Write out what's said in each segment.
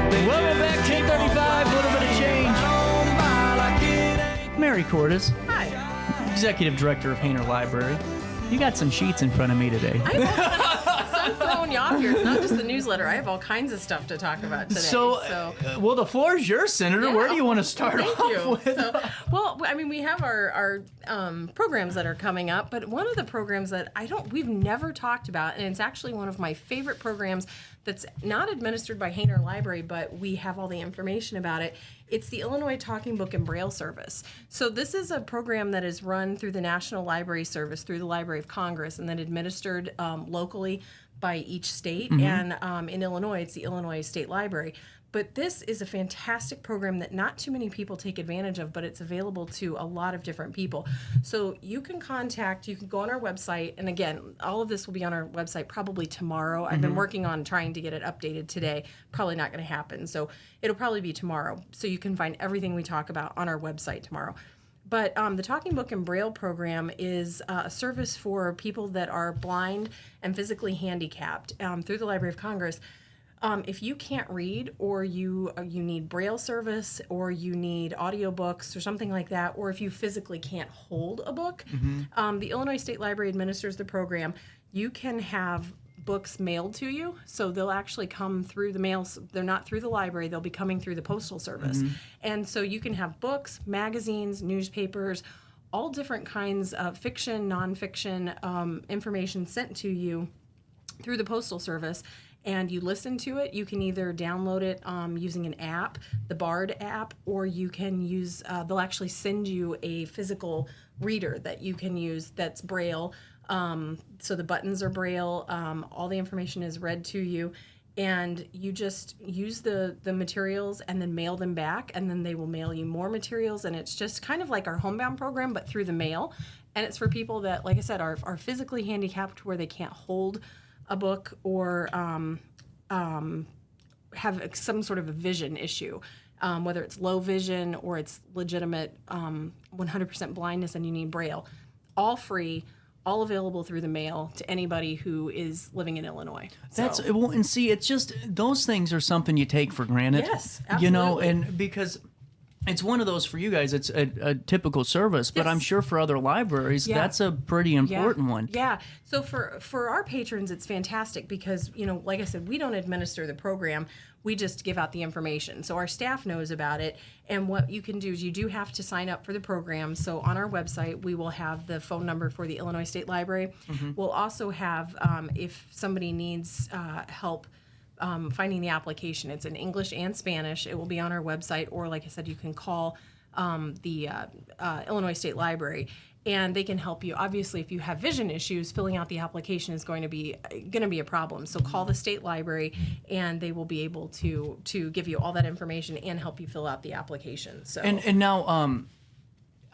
Welcome back, 1035, a little bit of change. Mary Cordes. Hi. Executive Director of Hayner Library. You got some sheets in front of me today. I'm throwing you off here. It's not just the newsletter. I have all kinds of stuff to talk about today. Well, the floor is yours, Senator. Yeah, Where do you want to start thank off you. with? Well, I mean, we have our programs that are coming up, but one of the programs that we've never talked about, and it's actually one of my favorite programs that's not administered by Hayner Library, but we have all the information about it. It's the Illinois Talking Book and Braille Service. So this is a program that is run through the National Library Service, through the Library of Congress, and then administered locally by each state. And in Illinois, it's the Illinois State Library. But this is a fantastic program that not too many people take advantage of, but it's available to a lot of different people. So you can go on our website, and again, all of this will be on our website probably tomorrow. I've been working on trying to get it updated today. Probably not going to happen, so it'll probably be tomorrow. So you can find everything we talk about on our website tomorrow. But the Talking Book and Braille program is a service for people that are blind and physically handicapped through the Library of Congress. If you can't read, or you need Braille service, or you need audiobooks or something like that, or if you physically can't hold a book, the Illinois State Library administers the program. You can have books mailed to you, so they'll actually come through the mail. They're not through the library, they'll be coming through the Postal Service. And so you can have books, magazines, newspapers, all different kinds of fiction, nonfiction information sent to you through the Postal Service. And you listen to it. You can either download it using an app, the BARD app, or you can use, they'll actually send you a physical reader that you can use that's Braille. So the buttons are Braille, all the information is read to you, and you just use the materials and then mail them back, and then they will mail you more materials, and it's just kind of like our homebound program, but through the mail. And it's for people that, like I said, are physically handicapped, where they can't hold a book, or have some sort of a vision issue, whether it's low vision or it's legitimate 100% blindness and you need Braille. All free, all available through the mail to anybody who is living in Illinois. And see, it's just, those things are something you take for granted. Yes, absolutely. You know, and because it's one of those, for you guys, it's a typical service, but I'm sure for other libraries, that's a pretty important one. Yeah. So for our patrons, it's fantastic because, you know, like I said, we don't administer the program. We just give out the information. So our staff knows about it. And what you can do is you do have to sign up for the program. So on our website, we will have the phone number for the Illinois State Library. We'll also have, if somebody needs help finding the application, it's in English and Spanish. It will be on our website, or like I said, you can call the Illinois State Library, and they can help you. Obviously, if you have vision issues, filling out the application is going to be a problem. So call the state library, and they will be able to give you all that information and help you fill out the application. So and now,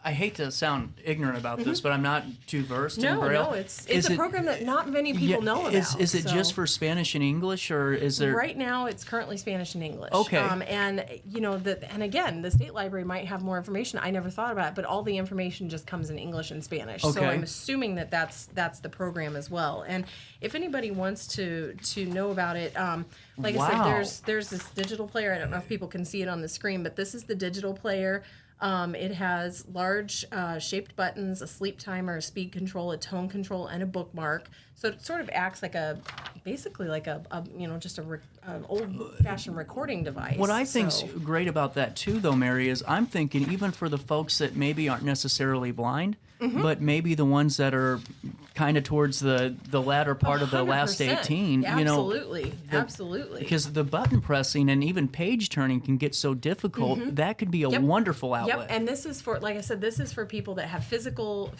I hate to sound ignorant about this, but I'm not too versed in Braille. No, it's a program that not many people know about. Is it just for Spanish and English, or is there? Right now, it's currently Spanish and English. Okay. And you know, and again, the state library might have more information. I never thought about it, but all the information just comes in English and Spanish. Okay. So I'm assuming that that's the program as well. And if anybody wants to know about it, like I said, there's this digital player. I don't know if people can see it on the screen, but this is the digital player. It has large shaped buttons, a sleep timer, a speed control, a tone control, and a bookmark. So it sort of acts like basically like a just an old-fashioned recording device. What I think's great about that too, though, Mary, is I'm thinking even for the folks that maybe aren't necessarily blind, but maybe the ones that are kind of towards the latter part of the last 18, absolutely. Absolutely. Because the button pressing and even page turning can get so difficult, that could be a wonderful outlet. Yep, and this is for, like I said, this is for people that have physical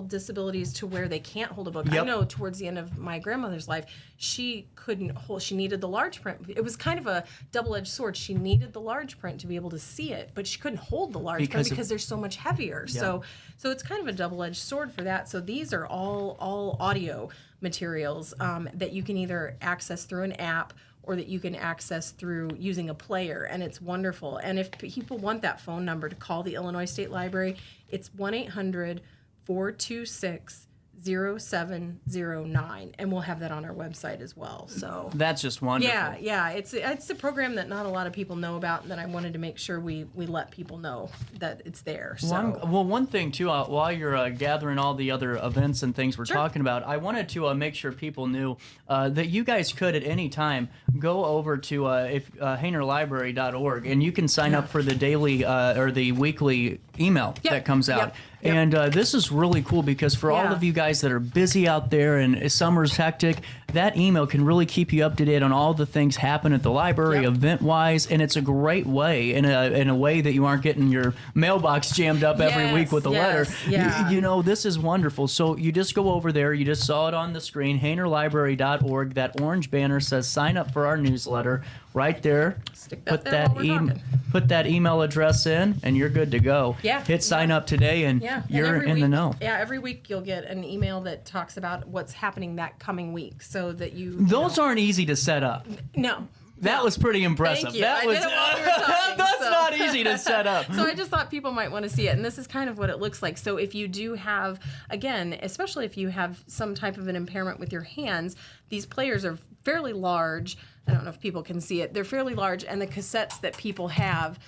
disabilities to where they can't hold a book. I know towards the end of my grandmother's life, she couldn't hold, she needed the large print. It was kind of a double-edged sword. She needed the large print to be able to see it, but she couldn't hold the large print because they're so much heavier. So it's kind of a double-edged sword for that. So these are all audio materials that you can either access through an app or that you can access through using a player, and it's wonderful. And if people want that phone number to call the Illinois State Library, it's 1-800-426 0709, and we'll have that on our website as well. So That's just wonderful. yeah, it's a program that not a lot of people know about, and that I wanted to make sure we let people know that it's there. So Well, one thing too, while you're gathering all the other events and things we're talking about, I wanted to make sure people knew that you guys could at any time go over to HaynerLibrary.org, and you can sign up for the daily or the weekly email that comes out. Yep. And this is really cool because for all of you guys that are busy out there and summer's hectic, that email can really keep you up to date on all the things happen at the library event-wise, and it's a great way, in a way that you aren't getting your mailbox jammed up every week with a letter. Yeah. You know, this is wonderful. So you just go over there. You just saw it on the screen, HaynerLibrary.org. That orange banner says sign up for our newsletter. Right there. Stick that there while we're talking. Put that email address in, and you're good to go. Yeah. Hit sign up today, and you're every in week, the know. Yeah, every week you'll get an email that talks about what's happening that coming week, so that you. Those aren't easy to set up. No. That was pretty impressive. Thank you. That I was did it while we were talking, that's so. not easy to set up. So I just thought people might want to see it, and this is kind of what it looks like. So if you do have, again, especially if you have some type of an impairment with your hands, these players are fairly large. I don't know if people can see it. They're fairly large, and the cassettes that people have,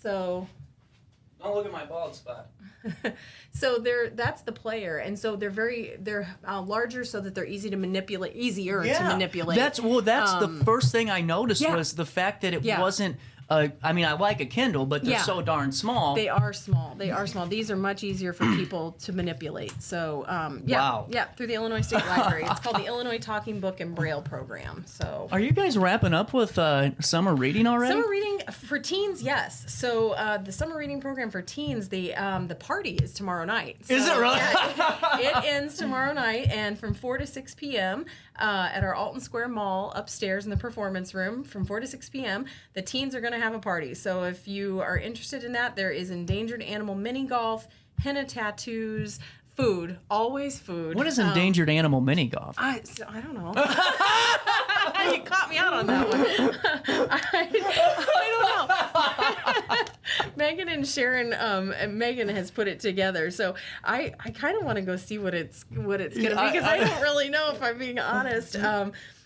so. Don't look at my bald spot. So that's the player, and so they're larger so that they're easier to manipulate. That's the first thing I noticed was the fact that it wasn't. I mean, I like a Kindle, but they're so darn small. They are small. These are much easier for people to manipulate. So, through the Illinois State Library. It's called the Illinois Talking Book and Braille Program. So, are you guys wrapping up with summer reading already? Summer reading for teens, yes. So, the summer reading program for teens, the party is tomorrow night. So, is it really? It ends tomorrow night, and from 4 to 6 p.m. At our Alton Square Mall upstairs in the performance room, from 4 to 6 p.m., the teens are going to have a party. So if you are interested in that, there is endangered animal mini golf, henna tattoos, food, always food. What is endangered animal mini golf? I don't know. You caught me out on that one. I don't know. Megan and Sharon, and Megan has put it together. So I kind of want to go see what it's going to be, because I don't really know, if I'm being honest.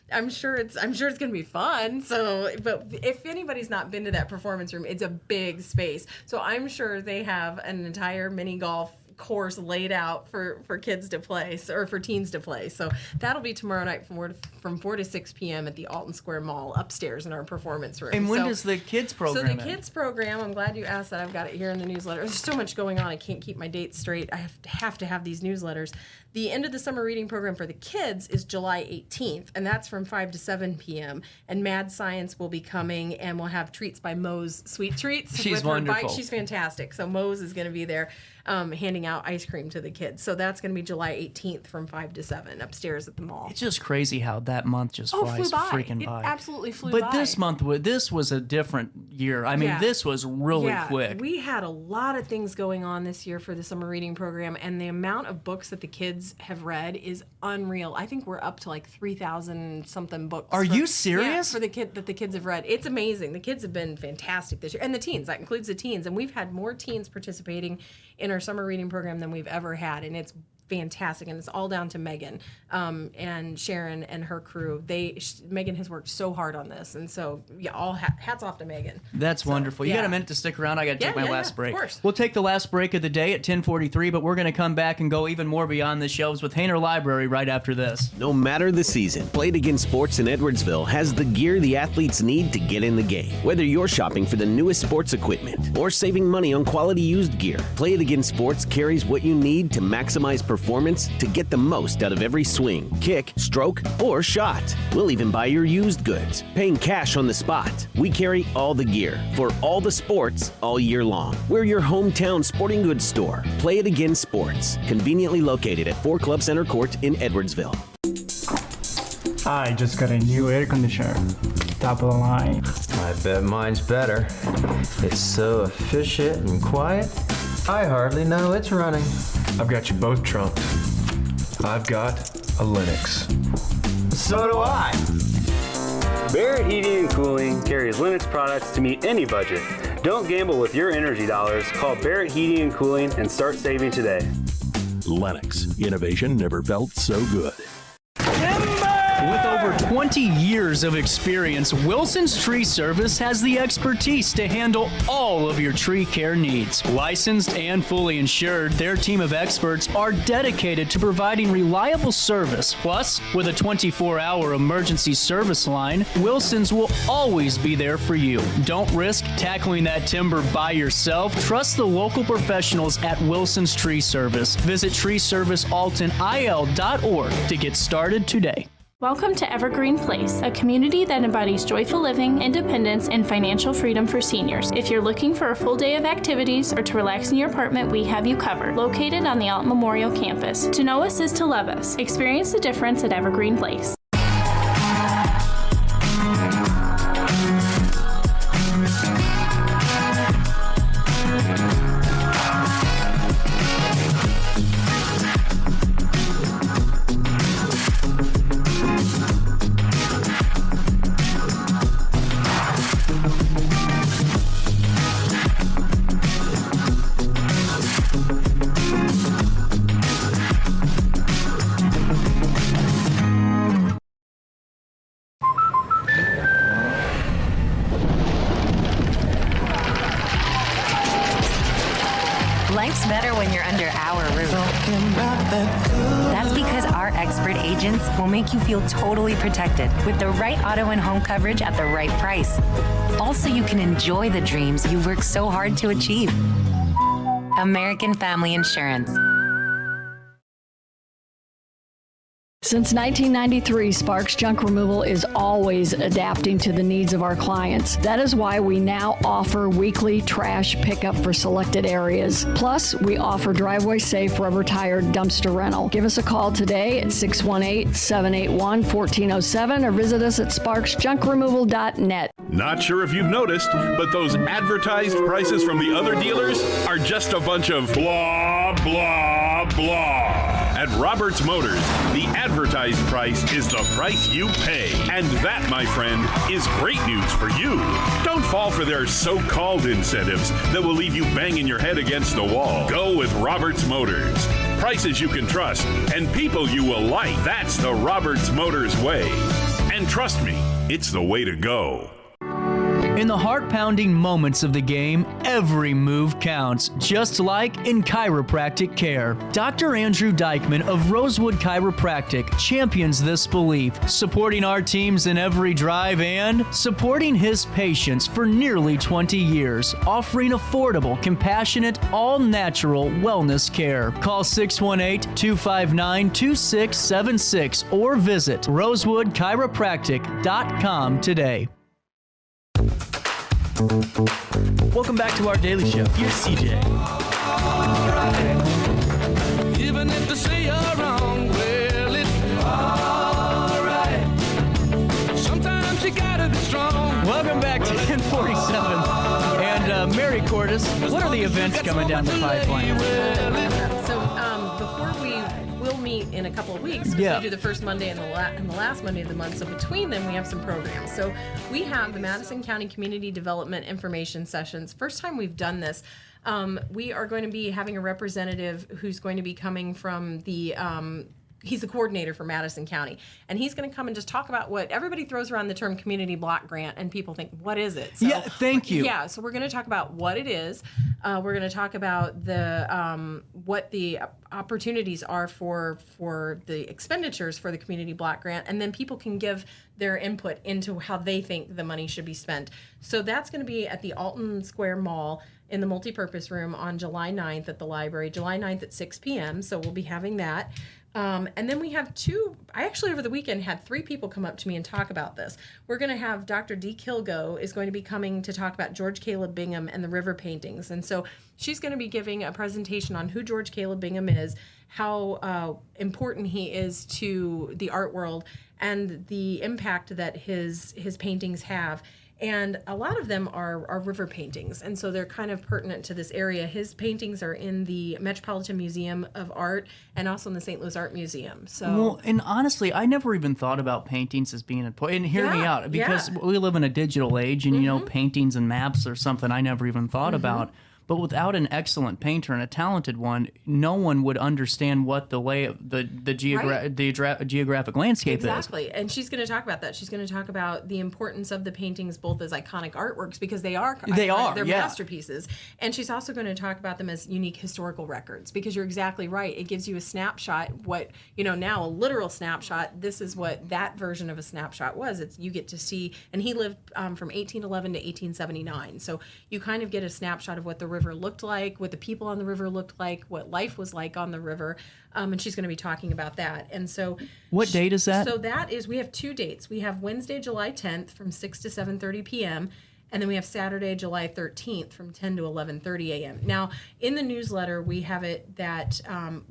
I'm sure it's going to be fun. So, but if anybody's not been to that performance room, it's a big space. So I'm sure they have an entire mini golf course laid out for kids to play, or for teens to play. So that'll be tomorrow night from 4 to 6 p.m. at the Alton Square Mall upstairs in our performance room. And when does the kids program So the kids program, I'm glad you asked that. I've got it here in the newsletter. There's so much going on. I can't keep my dates straight. I have to have these newsletters. The end of the summer reading program for the kids is July 18th, and that's from 5 to 7 p.m. And Mad Science will be coming, and we'll have treats by Moe's Sweet Treats. She's with her wonderful. bike. She's fantastic. So Moe's is going to be there handing out ice cream to the kids. So that's going to be July 18th from 5 to 7 upstairs at the mall. It's just crazy how that month just flies freaking by. It absolutely flew by. by. But this was a different year. I mean, this was really quick. We had a lot of things going on this year for the summer reading program, and the amount of books that the kids have read is unreal. I think we're up to like 3,000 something books. Are you serious? For the kids have read. It's amazing. The kids have been fantastic this year, and the teens. That includes the teens, and we've had more teens participating in our summer reading program than we've ever had, and it's fantastic, and it's all down to Megan and Sharon and her crew. Megan has worked so hard on this, and so all hats off to Megan. That's wonderful. You got a minute to stick around? I got to take my last break. Of course. We'll take the last break of the day at 10:43, but we're going to come back and go even more beyond the shelves with Hayner Library right after this. No matter the season, Play It Again Sports in Edwardsville has the gear the athletes need to get in the game. Whether you're shopping for the newest sports equipment or saving money on quality used gear, Play It Again Sports carries what you need to maximize performance to get the most out of every swing, kick, stroke, or shot. We'll even buy your used goods, paying cash on the spot. We carry all the gear for all the sports all year long. We're your hometown sporting goods store. Play It Again Sports, conveniently located at 4 Club Center Court in Edwardsville. I just got a new air conditioner. Top of the line. I bet mine's better. It's so efficient and quiet, I hardly know it's running. I've got you both trumped. I've got a Linux. So do I. Barrett Heating and Cooling carries Linux products to meet any budget. Don't gamble with your energy dollars. Call Barrett Heating and Cooling and start saving today. Lennox. Innovation never felt so good. With over 20 years of experience, Wilson's Tree Service has the expertise to handle all of your tree care needs. Licensed and fully insured, their team of experts are dedicated to providing reliable service. Plus, with a 24-hour emergency service line, Wilson's will always be there for you. Don't risk tackling that timber by yourself. Trust the local professionals at Wilson's Tree Service. Visit treeservicealtonil.org to get started today. Welcome to Evergreen Place, a community that embodies joyful living, independence, and financial freedom for seniors. If you're looking for a full day of activities or to relax in your apartment, we have you covered. Located on the Alton Memorial campus. To know us is to love us. Experience the difference at Evergreen Place. Life's better when you're under our roof. That's because our expert agents will make you feel totally protected with the right auto and home coverage at the right price. Also, you can enjoy the dreams you worked so hard to achieve. American Family Insurance. Since 1993, Sparks Junk Removal is always adapting to the needs of our clients. That is why we now offer weekly trash pickup for selected areas. Plus, we offer driveway-safe rubber-tired dumpster rental. Give us a call today at 618-781-1407 or visit us at sparksjunkremoval.net. Not sure if you've noticed, but those advertised prices from the other dealers are just a bunch of blah, blah, blah. At Roberts Motors, the advertised price is the price you pay. And that, my friend, is great news for you. Don't fall for their so-called incentives that will leave you banging your head against the wall. Go with Roberts Motors. Prices you can trust and people you will like. That's the Roberts Motors way. And trust me, it's the way to go. In the heart-pounding moments of the game, every move counts, just like in chiropractic care. Dr. Andrew Dykman of Rosewood Chiropractic champions this belief, supporting our teams in every drive and supporting his patients for nearly 20 years, offering affordable, compassionate, all-natural wellness care. Call 618-259-2676 or visit rosewoodchiropractic.com today. Welcome back to our daily show. Here's CJ. Even if they say you're wrong, well, it's alright. Sometimes you gotta be strong. Welcome back to 1047. And Mary Cordes, what are the events coming down the pipeline? So before we'll meet in a couple of weeks. We do the first Monday and the last Monday of the month. So between them, we have some programs. So we have the Madison County Community Development Information Sessions. First time we've done this. We are going to be having a representative who's going to be coming from the he's the coordinator for Madison County, and he's going to come and just talk about what everybody throws around the term community block grant, and people think, what is it? So, thank you. Yeah, so we're going to talk about what it is. We're going to talk about the what the opportunities are for the expenditures for the community block grant, and then people can give their input into how they think the money should be spent. So that's going to be at the Alton Square Mall in the multipurpose room on July 9th at the library, July 9th at 6 p.m. So we'll be having that. And then we have I actually over the weekend had 3 people come up to me and talk about this. We're going to have Dr. Dee Kilgo is going to be coming to talk about George Caleb Bingham and the river paintings. And so she's going to be giving a presentation on who George Caleb Bingham is, how important he is to the art world, and the impact that his paintings have. And a lot of them are river paintings, and so they're kind of pertinent to this area. His paintings are in the Metropolitan Museum of Art and also in the St. Louis Art Museum. So, well, and honestly, I never even thought about paintings as being important. And hear me out, because we live in a digital age, and you know, paintings and maps are something I never even thought about. But without an excellent painter and a talented one, no one would understand what the geographic landscape is. Exactly. And she's going to talk about that. She's going to talk about the importance of the paintings both as iconic artworks, because they're masterpieces. And she's also going to talk about them as unique historical records, because you're exactly right. It gives you a snapshot, now a literal snapshot. This is what that version of a snapshot was. You get to see, and he lived from 1811 to 1879. So you kind of get a snapshot of what the river looked like, what the people on the river looked like, what life was like on the river. And she's going to be talking about that. And so, what date is that? So we have 2 dates. We have Wednesday, July 10th from 6 to 7:30 p.m. And then we have Saturday, July 13th from 10 to 11:30 a.m. Now, in the newsletter, we have it that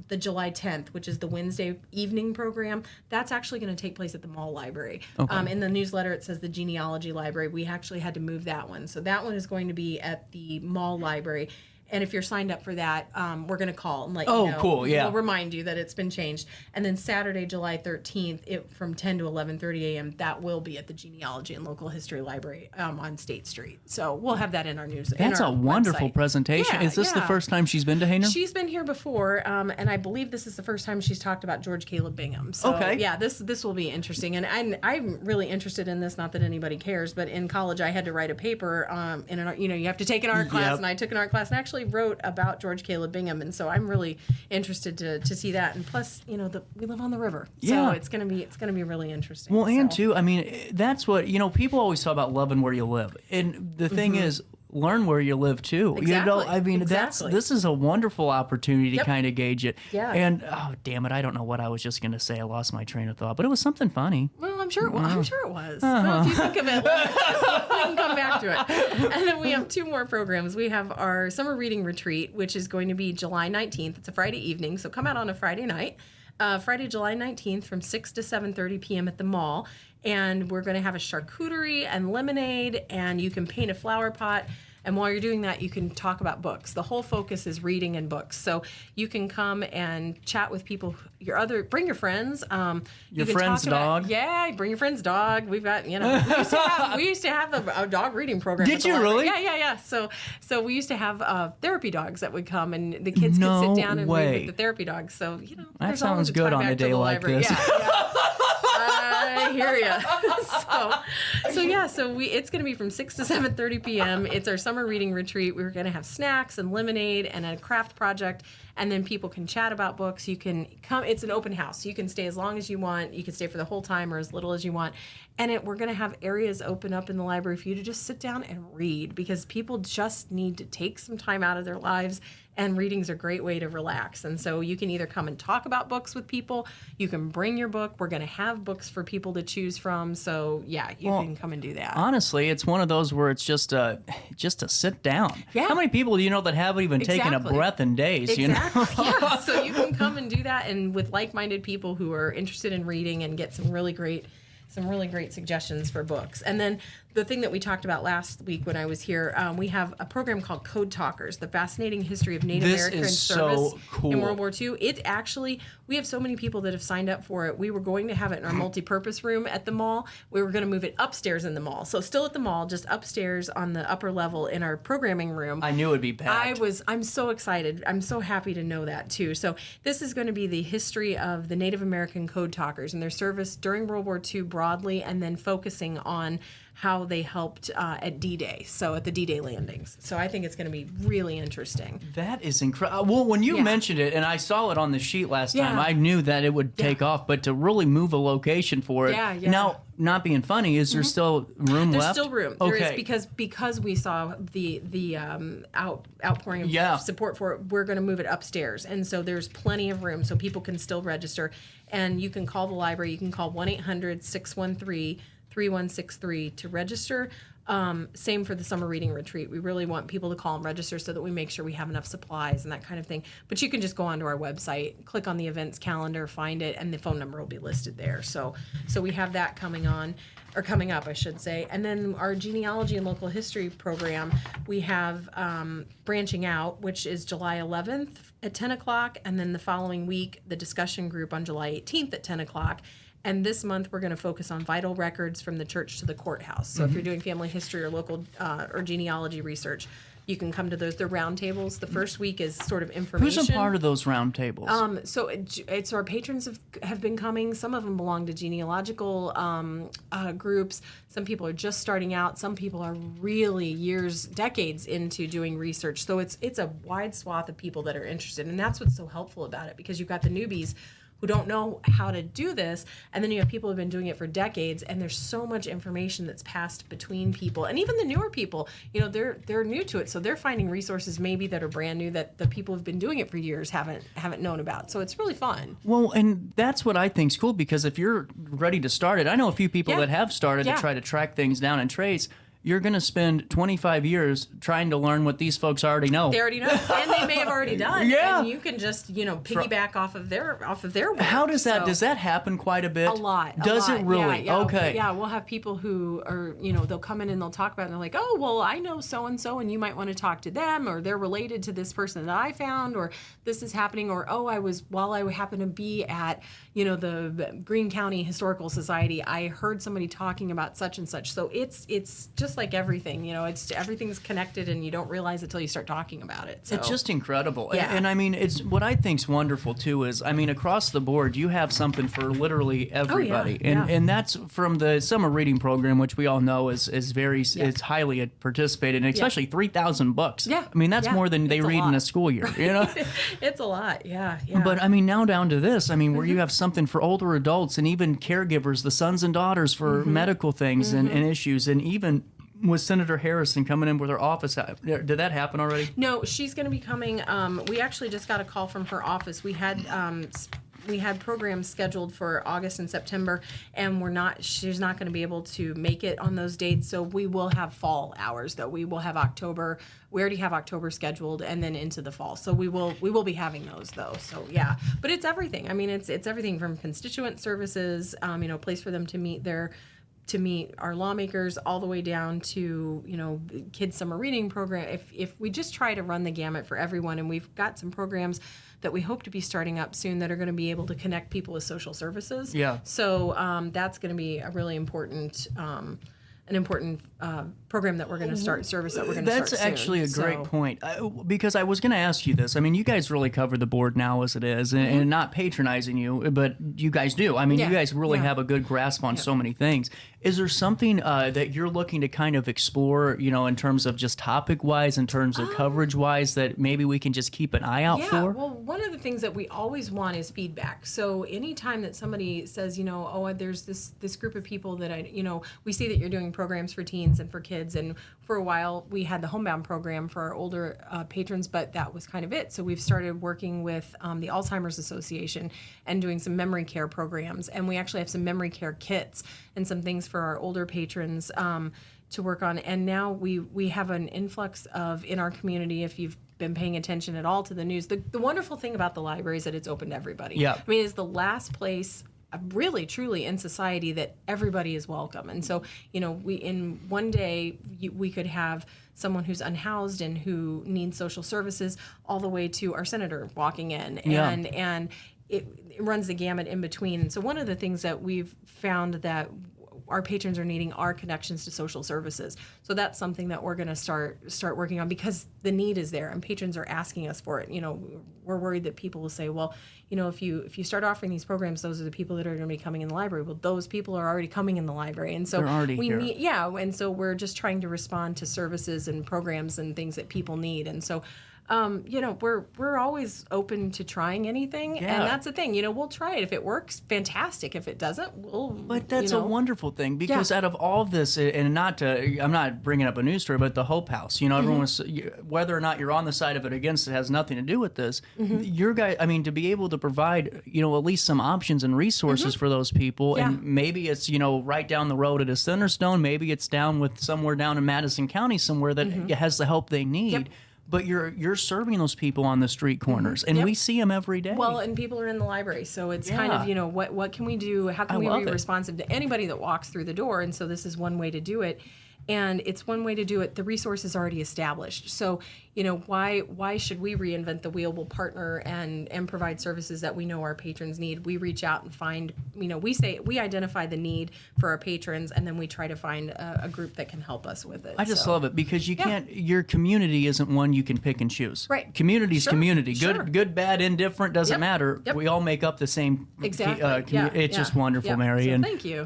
the July 10th, which is the Wednesday evening program, that's actually going to take place at the Mall Library. Okay. In the newsletter, it says the Genealogy Library. We actually had to move that one. So that one is going to be at the Mall Library. And if you're signed up for that, we're going to call and let you know. Oh, cool, yeah. We'll remind you that it's been changed. And then Saturday, July 13th, from 10 to 11:30 a.m., that will be at the Genealogy and Local History Library on State Street. So we'll have that in our news. That's a wonderful website. presentation. Yeah, is this the first time she's been to Hayner? She's been here before, and I believe this is the first time she's talked about George Caleb Bingham. So, okay. Yeah, this will be interesting. And I'm really interested in this, not that anybody cares, but in college I had to write a paper you have to take an art class, and I took an art class and actually wrote about George Caleb Bingham, and so I'm really interested to see that. And plus, we live on the river, so it's gonna be really interesting. Well, and too, I mean, that's what people always talk about, loving where you live, and the thing is, learn where you live too. Exactly. I mean, this is a wonderful opportunity to kind of gauge it. Yeah. And damn it, I don't know what I was just gonna say. I lost my train of thought, but it was something funny. Well, I'm sure it was. Well, if you think of it, we can come back to it. And then we have 2 more programs. We have our summer reading retreat, which is going to be July 19th. It's a Friday evening, so come out on a Friday night. Friday, July 19th from 6 to 7:30 p.m. at the mall. And we're going to have a charcuterie and lemonade, and you can paint a flower pot. And while you're doing that, you can talk about books. The whole focus is reading and books. So you can come and chat with people. Bring your friends. Your friend's dog. Yeah, bring your friend's dog. We've got, we used to have a dog reading program. Did you really? Yeah. So we used to have therapy dogs that would come, and the kids could sit down and read with the therapy dogs. So that sounds good on a day like this. Yeah. I hear you. So it's going to be from 6 to 7:30 p.m. It's our summer reading retreat. We're going to have snacks and lemonade and a craft project, and then people can chat about books. You can come. It's an open house. You can stay as long as you want. You can stay for the whole time or as little as you want. And we're going to have areas open up in the library for you to just sit down and read, because people just need to take some time out of their lives, and reading's a great way to relax. And so you can either come and talk about books with people, you can bring your book. We're going to have books for people to choose from. So yeah, you can come and do that. Honestly, it's one of those where it's just to sit down. Yeah. How many people do you know that haven't even taken a breath in days? Exactly. Yeah. So you can come and do that, and with like-minded people who are interested in reading, and get some really great suggestions for books. And then the thing that we talked about last week when I was here, we have a program called Code Talkers, the fascinating history of Native American service in World War II. We have so many people that have signed up for it. We were going to have it in our multi-purpose room at the mall. We were going to move it upstairs in the mall. So still at the mall, just upstairs on the upper level in our programming room. I knew it'd be packed. I'm so excited. I'm so happy to know that too. So this is going to be the history of the Native American Code Talkers and their service during World War II broadly, and then focusing on how they helped at D-Day, so at the D-Day landings. So I think it's going to be really interesting. That is incredible. Well, when you mentioned it, and I saw it on the sheet last time, I knew that it would take off, but to really move a location for it. Now, not being funny, is there still room left? There's still room. Okay. There is, because we saw the outpouring of support for it, we're going to move it upstairs. And so there's plenty of room, so people can still register. And you can call the library. You can call 1-800-613-3163 to register. Same for the summer reading retreat. We really want people to call and register so that we make sure we have enough supplies and that kind of thing. But you can just go onto our website, click on the events calendar, find it, and the phone number will be listed there. So we have that coming up, I should say. And then our genealogy and local history program, we have Branching Out, which is July 11th at 10 o'clock, and then the following week, the discussion group on July 18th at 10 o'clock. And this month, we're going to focus on vital records from the church to the courthouse. So if you're doing family history or local or genealogy research, you can come to those. They're round tables. The first week is sort of information. Who's a part of those round tables? So it's our patrons have been coming. Some of them belong to genealogical groups. Some people are just starting out. Some people are really decades into doing research. So it's a wide swath of people that are interested, and that's what's so helpful about it, because you've got the newbies who don't know how to do this, and then you have people who've been doing it for decades, and there's so much information that's passed between people. And even the newer people, they're new to it, so they're finding resources maybe that are brand new that the people who've been doing it for years haven't known about. So it's really fun. Well, and that's what I think's cool, because if you're ready to start it, I know a few people that have started to try to track things down and trace. You're going to spend 25 years trying to learn what these folks already know. They already know, and they may have already done. Yeah. And you can just, piggyback off of their work. How does that? Does that happen quite a bit? A lot. Does it really? Yeah, okay. Yeah, we'll have people who are, they'll come in and they'll talk about it, and they're like, oh, well, I know so and so, and you might want to talk to them, or they're related to this person that I found, or this is happening, or while I happened to be at, the Greene County Historical Society, I heard somebody talking about such and such. So it's just like everything, everything's connected, and you don't realize it till you start talking about it. So. It's just incredible. Yeah. And I mean, it's what I think's wonderful too is, I mean, across the board, you have something for literally everybody. And that's from the summer reading program, which we all know is very, it's highly participated, and especially 3,000 books. Yeah. I mean, that's more than they read in a school year, It's a lot. Yeah. But I mean, now down to this, I mean, where you have something for older adults and even caregivers, the sons and daughters for medical things and issues, and even with Senator Harrison coming in with her office. Did that happen already? No, she's going to be coming. We actually just got a call from her office. We had programs scheduled for August and September, and she's not going to be able to make it on those dates. So we will have fall hours, though. We will have October. We already have October scheduled, and then into the fall. So we will be having those, though. So yeah, but it's everything. I mean, it's everything from constituent services, a place for them to meet our lawmakers, all the way down to kids summer reading program. If we just try to run the gamut for everyone, and we've got some programs that we hope to be starting up soon that are going to be able to connect people with social services. Yeah. So that's going to be a really important program that we're going to start, service that we're going to start soon. That's actually a great point, because I was going to ask you this. I mean, you guys really cover the board now as it is, and not patronizing you, but you guys do. I mean, you guys really have a good grasp on so many things. Is there something that you're looking to kind of explore, in terms of just topic-wise, in terms of coverage-wise, that maybe we can just keep an eye out for? Yeah, well, one of the things that we always want is feedback. So anytime that somebody says, there's this group of people that we see that you're doing programs for teens and for kids, and for a while we had the homebound program for our older patrons, but that was kind of it. So we've started working with the Alzheimer's Association and doing some memory care programs, and we actually have some memory care kits and some things for our older patrons to work on. And now we have an influx in our community, if you've been paying attention at all to the news. The wonderful thing about the library is that it's open to everybody. Yeah. I mean, it's the last place really truly in society that everybody is welcome. And so we in one day we could have someone who's unhoused and who needs social services, all the way to our senator walking in, and it runs the gamut in between. And so one of the things that we've found that our patrons are needing are connections to social services. So that's something that we're going to start working on, because the need is there and patrons are asking us for it. We're worried that people will say, well, if you start offering these programs, those are the people that are going to be coming in the library. Well, those people are already coming in the library, and so they're already here. And so we're just trying to respond to services and programs and things that people need. And so we're always open to trying anything, and that's the thing. We'll try it. If it works, fantastic. If it doesn't, we'll. But that's a wonderful thing, because out of all of this, and I'm not bringing up a news story, but the Hope House. Everyone was, whether or not you're on the side of it against it has nothing to do with this. Your guy, I mean, to be able to provide, at least some options and resources for those people, and maybe it's right down the road at a Centerstone, maybe it's somewhere down in Madison County somewhere that has the help they need. Yep. But you're serving those people on the street corners, and we see them every day. Well, and people are in the library, so it's kind of, what can we do? How can we be responsive to anybody that walks through the door? And so this is one way to do it. And it's one way to do it. The resource is already established. So, why should we reinvent the wheel? We'll partner and provide services that we know our patrons need. We reach out and find, we identify the need for our patrons, and then we try to find a group that can help us with it. I just love it because you can't, your community isn't one you can pick and choose. Right. Community's community. Sure. Good, bad, indifferent, doesn't matter. Yep. We all make up the same. Exactly. It's just wonderful, Mary. So and thank you.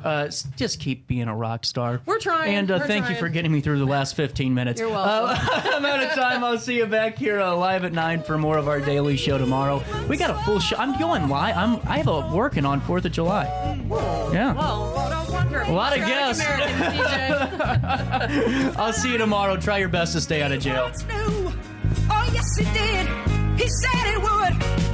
Just keep being a rock star. We're trying. And We're thank you trying. for getting me through the last 15 minutes. You're welcome. I'm out of time. I'll see you back here live at 9 for more of our daily show tomorrow. We got a full show. I'm going live. I have a working on 4th of July. Yeah. Well, a lot of guests. I'll see you tomorrow. Try your best to stay out of jail. Oh, yes, he did. He said he would.